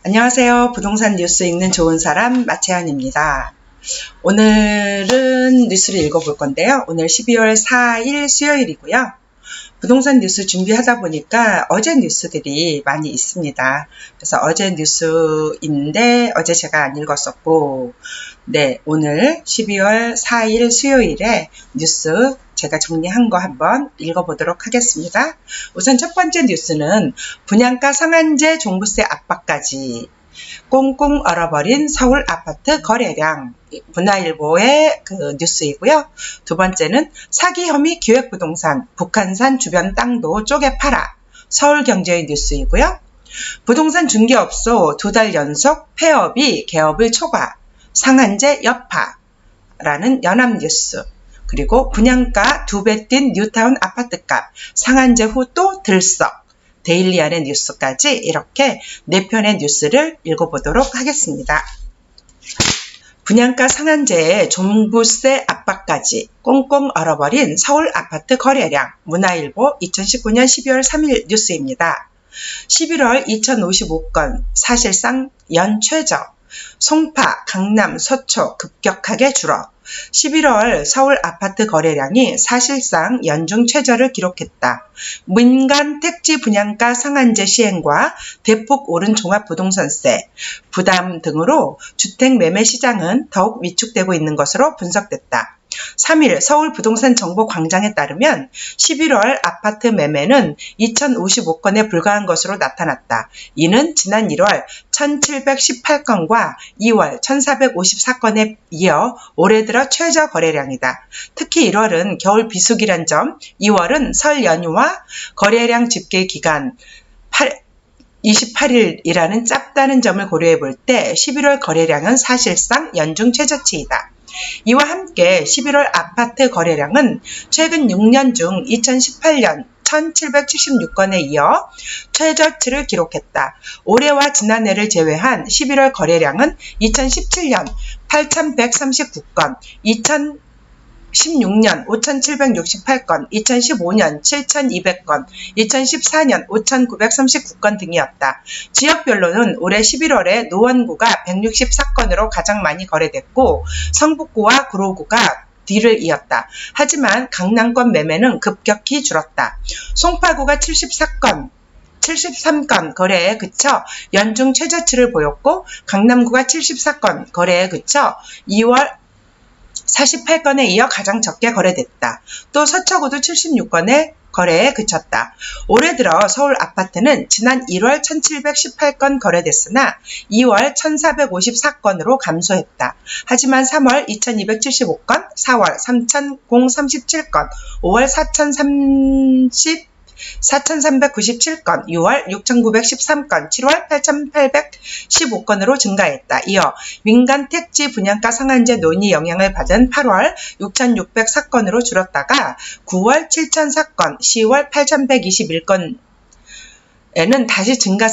안녕하세요. 부동산 뉴스 읽는 좋은 사람 마채연입니다. 오늘은 뉴스를 읽어볼 건데요. 오늘 12월 4일 수요일이고요. 부동산 뉴스 준비하다 보니까 어제 뉴스들이 많이 있습니다. 그래서 어제 뉴스인데 어제 제가 안 읽었었고, 네, 오늘 12월 4일 수요일에 뉴스 제가 정리한 거 한번 읽어보도록 하겠습니다. 우선 첫 번째 뉴스는 분양가 상한제 종부세 압박까지 꽁꽁 얼어버린 서울 아파트 거래량, 문화일보의 그 뉴스이고요. 두 번째는 사기 혐의 기획부동산, 북한산 주변 땅도 쪼개 팔아, 서울경제의 뉴스이고요. 부동산 중개업소 2달 연속 폐업이 개업을 초과, 상한제 여파라는 연합뉴스. 그리고 분양가 2배 뛴 뉴타운 아파트값, 상한제 후 또 들썩, 데일리안의 뉴스까지 이렇게 4편의 뉴스를 읽어보도록 하겠습니다. 분양가 상한제에 종부세 압박까지 꽁꽁 얼어버린 서울 아파트 거래량, 문화일보 2019년 12월 3일 뉴스입니다. 11월 2055건, 사실상 연최저, 송파, 강남, 서초 급격하게 줄어 11월 서울 아파트 거래량이 사실상 연중 최저를 기록했다. 민간 택지 분양가 상한제 시행과 대폭 오른 종합부동산세 부담 등으로 주택 매매 시장은 더욱 위축되고 있는 것으로 분석됐다. 3일 서울부동산정보광장에 따르면 11월 아파트 매매는 2055건에 불과한 것으로 나타났다. 이는 지난 1월 1718건과 2월 1454건에 이어 올해 들어 최저 거래량이다. 특히 1월은 겨울 비수기란 점, 2월은 설 연휴와 거래량 집계 기간 28일이라는 짭다는 점을 고려해 볼 때 11월 거래량은 사실상 연중 최저치이다. 이와 함께 11월 아파트 거래량은 최근 6년 중 2018년 1776건에 이어 최저치를 기록했다. 올해와 지난해를 제외한 11월 거래량은 2017년 8139건, 2016년 5768건, 2015년 7200건, 2014년 5939건 등이었다. 지역별로는 올해 11월에 노원구가 164건으로 가장 많이 거래됐고 성북구와 구로구가 뒤를 이었다. 하지만 강남권 매매는 급격히 줄었다. 송파구가 73건 거래에 그쳐 연중 최저치를 보였고 강남구가 74건 거래에 그쳐 2월 48건에 이어 가장 적게 거래됐다. 또 서초구도 76건의 거래에 그쳤다. 올해 들어 서울 아파트는 지난 1월 1718건 거래됐으나 2월 1454건으로 감소했다. 하지만 3월 2275건, 4월 3037건, 5월 4397건, 6월 6913건, 7월 8815건으로 증가했다. 이어 민간 택지 분양가 상한제 논의 영향을 받은 8월 6604건으로 줄었다가 9월 7004건, 10월 8121건 에는 다시 증가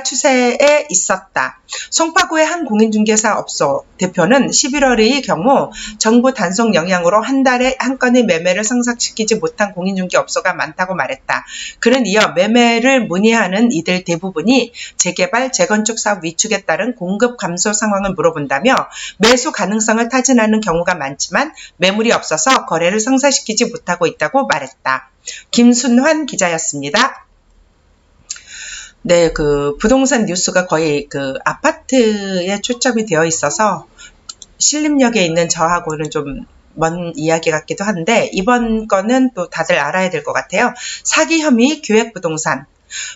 추세에 있었다. 송파구의 한 공인중개사업소 대표는 11월의 경우 정부 단속 영향으로 한 달에 한 건의 매매를 성사시키지 못한 공인중개업소가 많다고 말했다. 그는 이어 매매를 문의하는 이들 대부분이 재개발, 재건축 사업 위축에 따른 공급 감소 상황을 물어본다며 매수 가능성을 타진하는 경우가 많지만 매물이 없어서 거래를 성사시키지 못하고 있다고 말했다. 김순환 기자였습니다. 네, 부동산 뉴스가 거의 아파트에 초점이 되어 있어서 신림역에 있는 저하고는 좀 먼 이야기 같기도 한데 이번 건은 또 다들 알아야 될 것 같아요. 사기 혐의 기획부동산,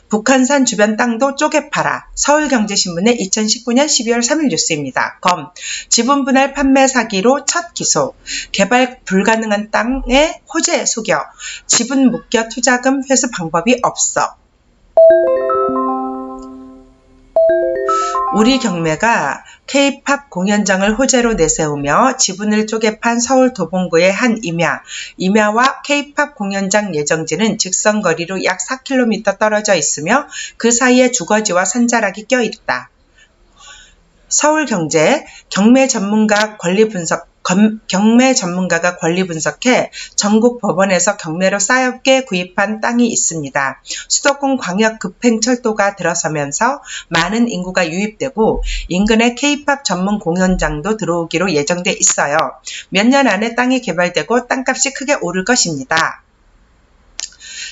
북한산 주변 땅도 쪼개 팔아, 서울경제신문의 2019년 12월 3일 뉴스입니다. 검, 지분 분할 판매 사기로 첫 기소, 개발 불가능한 땅에 호재 속여, 지분 묶여 투자금 회수 방법이 없어. 우리 경매가 K-팝 공연장을 호재로 내세우며 지분을 쪼개 판 서울 도봉구의 한 임야와 K-팝 공연장 예정지는 직선거리로 약 4km 떨어져 있으며 그 사이에 주거지와 산자락이 껴있다. 서울경제 경매 전문가 권리 분석 경매 전문가가 권리 분석해 전국 법원에서 경매로 싸게 구입한 땅이 있습니다. 수도권 광역급행철도가 들어서면서 많은 인구가 유입되고 인근에 K-POP 전문 공연장도 들어오기로 예정돼 있어요. 몇 년 안에 땅이 개발되고 땅값이 크게 오를 것입니다.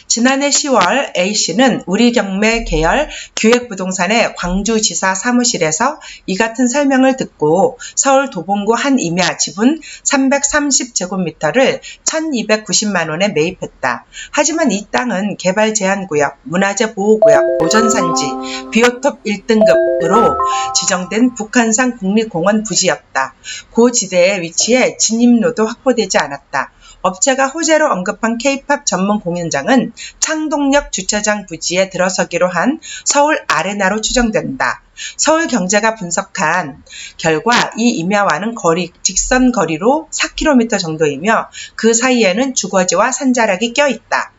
지난해 10월 A씨는 우리경매 계열 기획부동산의 광주지사 사무실에서 이 같은 설명을 듣고 서울 도봉구 한 임야 지분 330제곱미터를 1290만 원에 매입했다. 하지만 이 땅은 개발 제한구역, 문화재 보호구역, 보전산지, 비오톱 1등급으로 지정된 북한산 국립공원 부지였다. 고지대에 위치해 진입로도 확보되지 않았다. 업체가 호재로 언급한 K-POP 전문 공연장은 창동역 주차장 부지에 들어서기로 한 서울 아레나로 추정된다. 서울경제가 분석한 결과 이 임야와는 직선 거리로 4km 정도이며 그 사이에는 주거지와 산자락이 껴있다.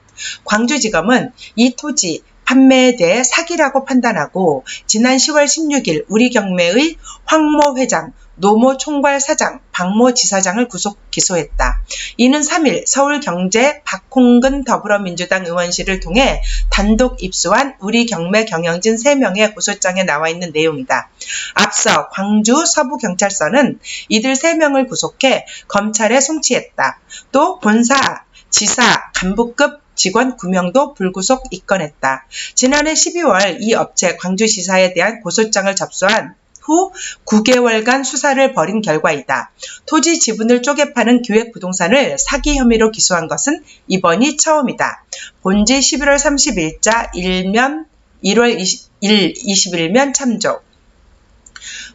광주지검은 이 토지 판매에 대해 사기라고 판단하고 지난 10월 16일 우리경매의 황모 회장, 노모 총괄사장, 박모 지사장을 구속 기소했다. 이는 3일 서울경제 박홍근 더불어민주당 의원실을 통해 단독 입수한 우리경매 경영진 3명의 고소장에 나와 있는 내용이다. 앞서 광주 서부경찰서는 이들 3명을 구속해 검찰에 송치했다. 또 본사, 지사, 간부급 직원 9명도 불구속 입건했다. 지난해 12월 이 업체 광주지사에 대한 고소장을 접수한 후 9개월간 수사를 벌인 결과이다. 토지 지분을 쪼개 파는 기획부동산을 사기 혐의로 기소한 것은 이번이 처음이다. 본지 11월 30일자 1면 1월 21면 참조.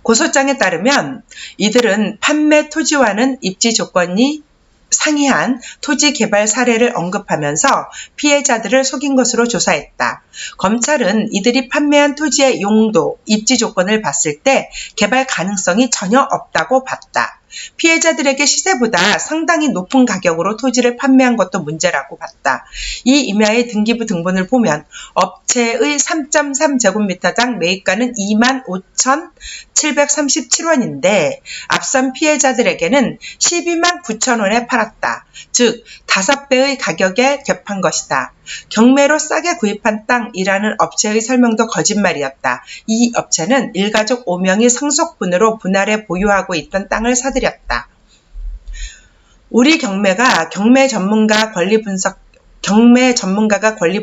고소장에 따르면 이들은 판매 토지와는 입지 조건이 상이한 토지 개발 사례를 언급하면서 피해자들을 속인 것으로 조사했다. 검찰은 이들이 판매한 토지의 용도, 입지 조건을 봤을 때 개발 가능성이 전혀 없다고 봤다. 피해자들에게 시세보다 상당히 높은 가격으로 토지를 판매한 것도 문제라고 봤다. 이 임야의 등기부 등본을 보면 업체의 3.3제곱미터당 매입가는 25,737원인데 앞선 피해자들에게는 12만 9천 원에 팔았다. 즉 5배의 가격에 ገብ한 것이다. 경매로 싸게 구입한 땅이라는 업체의 설명도 거짓말이었다. 이 업체는 일가족 5명이 상속분으로 분할해 보유하고 있던 땅을 사들였다. 우리경매가 경매 전문가가 권리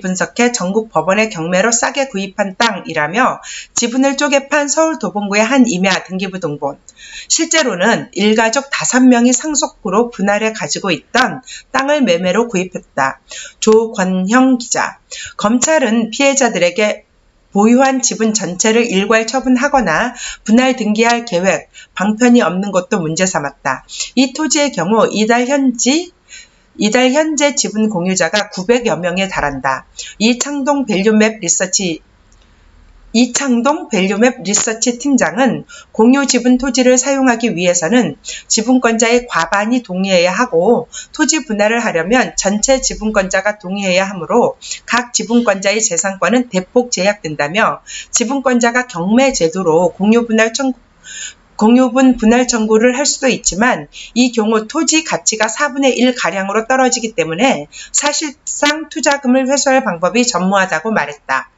분석해 전국 법원의 경매로 싸게 구입한 땅이라며 지분을 쪼개 판 서울 도봉구의 한 임야 등기부 등본. 실제로는 일가족 5명이 상속으로 분할해 가지고 있던 땅을 매매로 구입했다. 조권형 기자. 검찰은 피해자들에게 보유한 지분 전체를 일괄 처분하거나 분할 등기할 계획, 방편이 없는 것도 문제 삼았다. 이 토지의 경우 이달 현재 지분 공유자가 900여 명에 달한다. 이창동 밸류맵 리서치 팀장은 공유 지분 토지를 사용하기 위해서는 지분권자의 과반이 동의해야 하고 토지 분할을 하려면 전체 지분권자가 동의해야 하므로 각 지분권자의 재산권은 대폭 제약된다며 지분권자가 경매 제도로 공유분 분할 청구를 할 수도 있지만 이 경우 토지 가치가 4분의 1가량으로 떨어지기 때문에 사실상 투자금을 회수할 방법이 전무하다고 말했다.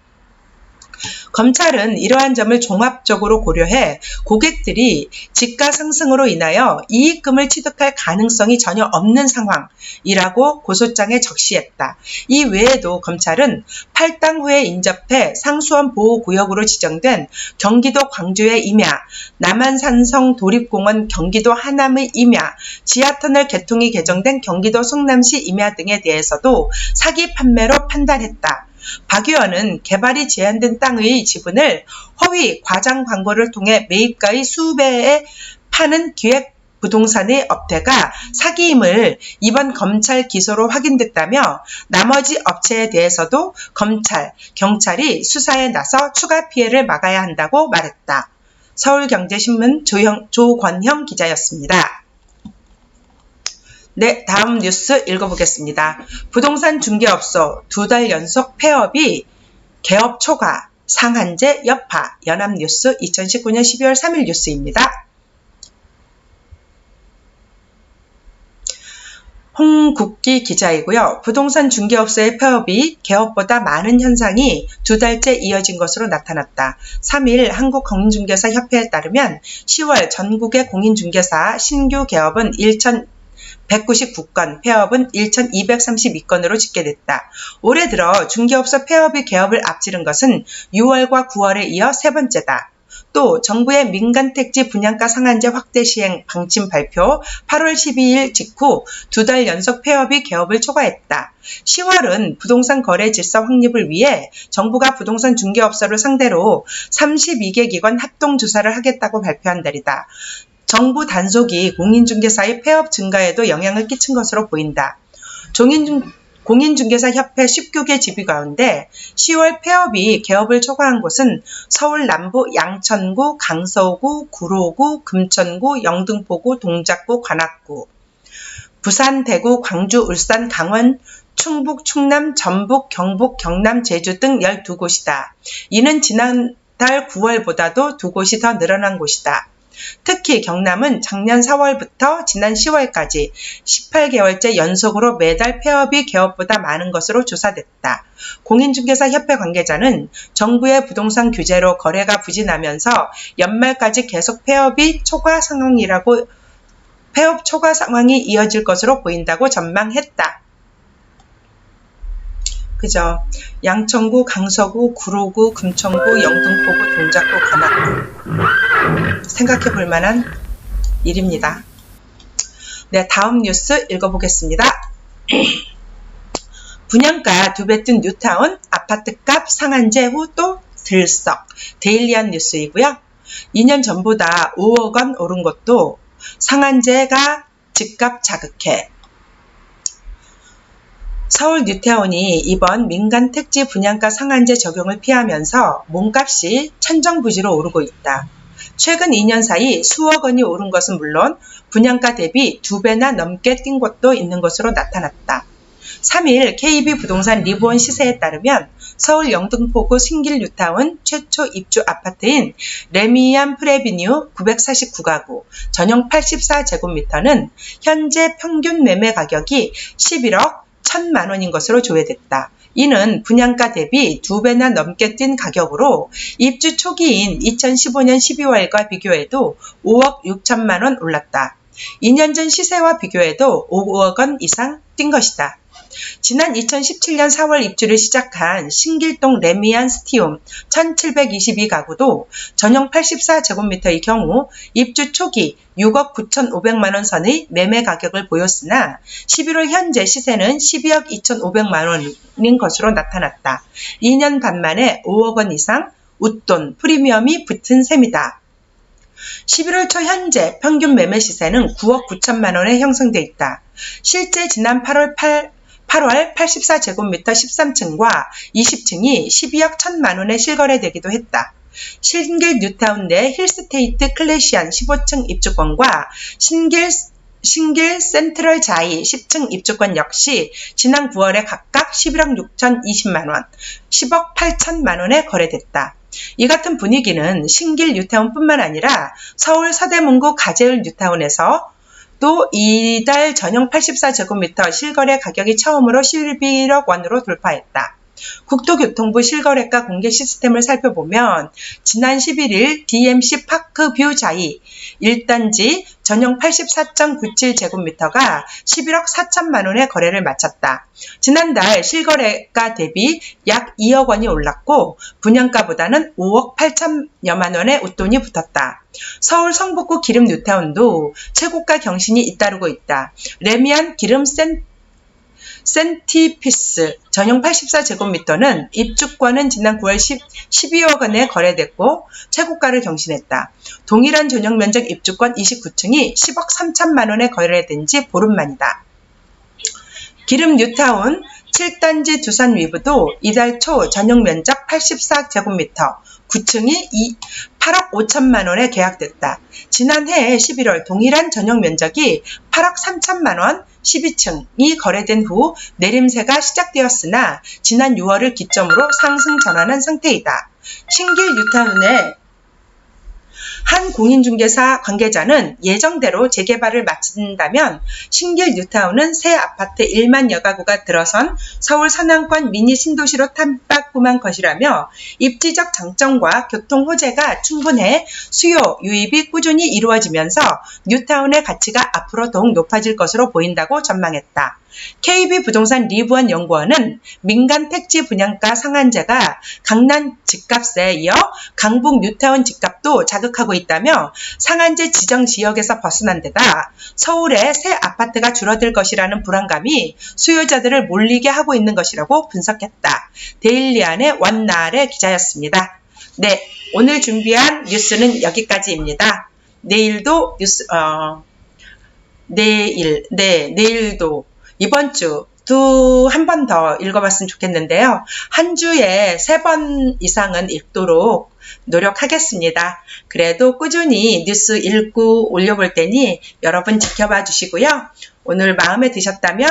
검찰은 이러한 점을 종합적으로 고려해 고객들이 지가 상승으로 인하여 이익금을 취득할 가능성이 전혀 없는 상황이라고 고소장에 적시했다. 이 외에도 검찰은 팔당후에 인접해 상수원 보호구역으로 지정된 경기도 광주의 임야, 남한산성 도립공원 경기도 하남의 임야, 지하터널 개통이 개정된 경기도 성남시 임야 등에 대해서도 사기 판매로 판단했다. 박 의원은 개발이 제한된 땅의 지분을 허위 과장 광고를 통해 매입가의 수배에 파는 기획부동산의 업체가 사기임을 이번 검찰 기소로 확인됐다며 나머지 업체에 대해서도 경찰이 수사에 나서 추가 피해를 막아야 한다고 말했다. 서울경제신문 조권형 기자였습니다. 네, 다음 뉴스 읽어보겠습니다. 부동산 중개업소 2달 연속 폐업이 개업 초과, 상한제 여파, 연합뉴스 2019년 12월 3일 뉴스입니다. 홍국기 기자이고요. 부동산 중개업소의 폐업이 개업보다 많은 현상이 2달째 이어진 것으로 나타났다. 3일 한국공인중개사 협회에 따르면 10월 전국의 공인중개사 신규 개업은 1,199건, 폐업은 1,232건으로 집계됐다. 올해 들어 중개업소 폐업이 개업을 앞지른 것은 6월과 9월에 이어 세 번째다. 또 정부의 민간택지 분양가 상한제 확대 시행 방침 발표 8월 12일 직후 2달 연속 폐업이 개업을 초과했다. 10월은 부동산 거래 질서 확립을 위해 정부가 부동산 중개업소를 상대로 32개 기관 합동조사를 하겠다고 발표한 달이다. 정부 단속이 공인중개사의 폐업 증가에도 영향을 끼친 것으로 보인다. 공인중개사 협회 19개 지부 가운데 10월 폐업이 개업을 초과한 곳은 서울 남부 양천구, 강서구, 구로구, 금천구, 영등포구, 동작구, 관악구, 부산, 대구, 광주, 울산, 강원, 충북, 충남, 전북, 경북, 경남, 제주 등 12곳이다. 이는 지난달 9월보다도 2곳이 더 늘어난 곳이다. 특히 경남은 작년 4월부터 지난 10월까지 18개월째 연속으로 매달 폐업이 개업보다 많은 것으로 조사됐다. 공인중개사 협회 관계자는 정부의 부동산 규제로 거래가 부진하면서 연말까지 계속 폐업 초과 상황이 이어질 것으로 보인다고 전망했다. 그죠? 양천구, 강서구, 구로구, 금천구, 영등포구, 동작구, 관악구. 생각해 볼 만한 일입니다. 네, 다음 뉴스 읽어보겠습니다. 분양가 2배 뜬 뉴타운, 아파트값 상한제 후 또 들썩. 데일리한 뉴스이고요. 2년 전보다 5억 원 오른 것도 상한제가 집값 자극해. 서울 뉴타운이 이번 민간 택지 분양가 상한제 적용을 피하면서 몸값이 천정부지로 오르고 있다. 최근 2년 사이 수억 원이 오른 것은 물론 분양가 대비 2배나 넘게 뛴 곳도 있는 것으로 나타났다. 3일 KB 부동산 리브온 시세에 따르면 서울 영등포구 신길 뉴타운 최초 입주 아파트인 레미안 프레비뉴 949가구 전용 84제곱미터는 현재 평균 매매 가격이 11억 1,000만 원인 것으로 조회됐다. 이는 분양가 대비 2배나 넘게 뛴 가격으로 입주 초기인 2015년 12월과 비교해도 5억 6천만 원 올랐다. 2년 전 시세와 비교해도 5억 원 이상 뛴 것이다. 지난 2017년 4월 입주를 시작한 신길동 레미안 스티움 1722가구도 전용 84제곱미터의 경우 입주 초기 6억 9,500만 원 선의 매매 가격을 보였으나 11월 현재 시세는 12억 2,500만 원인 것으로 나타났다. 2년 반 만에 5억 원 이상 웃돈 프리미엄이 붙은 셈이다. 11월 초 현재 평균 매매 시세는 9억 9천만 원에 형성돼 있다. 실제 지난 8월 84제곱미터 13층과 20층이 12억 1,000만 원에 실거래되기도 했다. 신길 뉴타운 내 힐스테이트 클래시안 15층 입주권과 신길 센트럴 자이 10층 입주권 역시 지난 9월에 각각 11억 6,020만 원, 10억 8천만 원에 거래됐다. 이 같은 분위기는 신길 뉴타운뿐만 아니라 서울 서대문구 가재울 뉴타운에서 또 이달 전용 84제곱미터 실거래 가격이 처음으로 11억 원으로 돌파했다. 국토교통부 실거래가 공개 시스템을 살펴보면 지난 11일 DMC 파크뷰 자이 1단지 전용 84.97제곱미터가 11억 4천만 원의 거래를 마쳤다. 지난달 실거래가 대비 약 2억 원이 올랐고 분양가보다는 5억 8천여만 원의 웃돈이 붙었다. 서울 성북구 기름 뉴타운도 최고가 경신이 잇따르고 있다. 레미안 기름 센티피스 전용 84제곱미터는 입주권은 지난 9월 12억 원에 거래됐고 최고가를 경신했다. 동일한 전용 면적 입주권 29층이 10억 3천만 원에 거래된 지 보름 만이다. 기름 뉴타운 7단지 두산 위브도 이달 초 전용 면적 84제곱미터 9층이 8억 5천만 원에 계약됐다. 지난해 11월 동일한 전용 면적이 8억 3천만 원 12층이 거래된 후 내림세가 시작되었으나 지난 6월을 기점으로 상승 전환한 상태이다. 신길 뉴타운의 한 공인중개사 관계자는 예정대로 재개발을 마친다면 신길 뉴타운은 새 아파트 1만여 가구가 들어선 서울 서남권 미니 신도시로 탐바꿈한 것이라며 입지적 장점과 교통 호재가 충분해 수요, 유입이 꾸준히 이루어지면서 뉴타운의 가치가 앞으로 더욱 높아질 것으로 보인다고 전망했다. KB부동산 리브원 연구원은 민간 택지 분양가 상한제가 강남 집값에 이어 강북 뉴타운 집값도 자극하고 있다며 상한제 지정 지역에서 벗어난 데다 서울에 새 아파트가 줄어들 것이라는 불안감이 수요자들을 몰리게 하고 있는 것이라고 분석했다. 데일리안의 원나래 기자였습니다. 네, 오늘 준비한 뉴스는 여기까지입니다. 내일도 내일도 이번 주 한 번 더 읽어봤으면 좋겠는데요. 한 주에 3번 이상은 읽도록 노력하겠습니다. 그래도 꾸준히 뉴스 읽고 올려볼 테니 여러분 지켜봐 주시고요. 오늘 마음에 드셨다면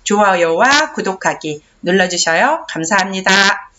좋아요와 구독하기 눌러주셔요. 감사합니다.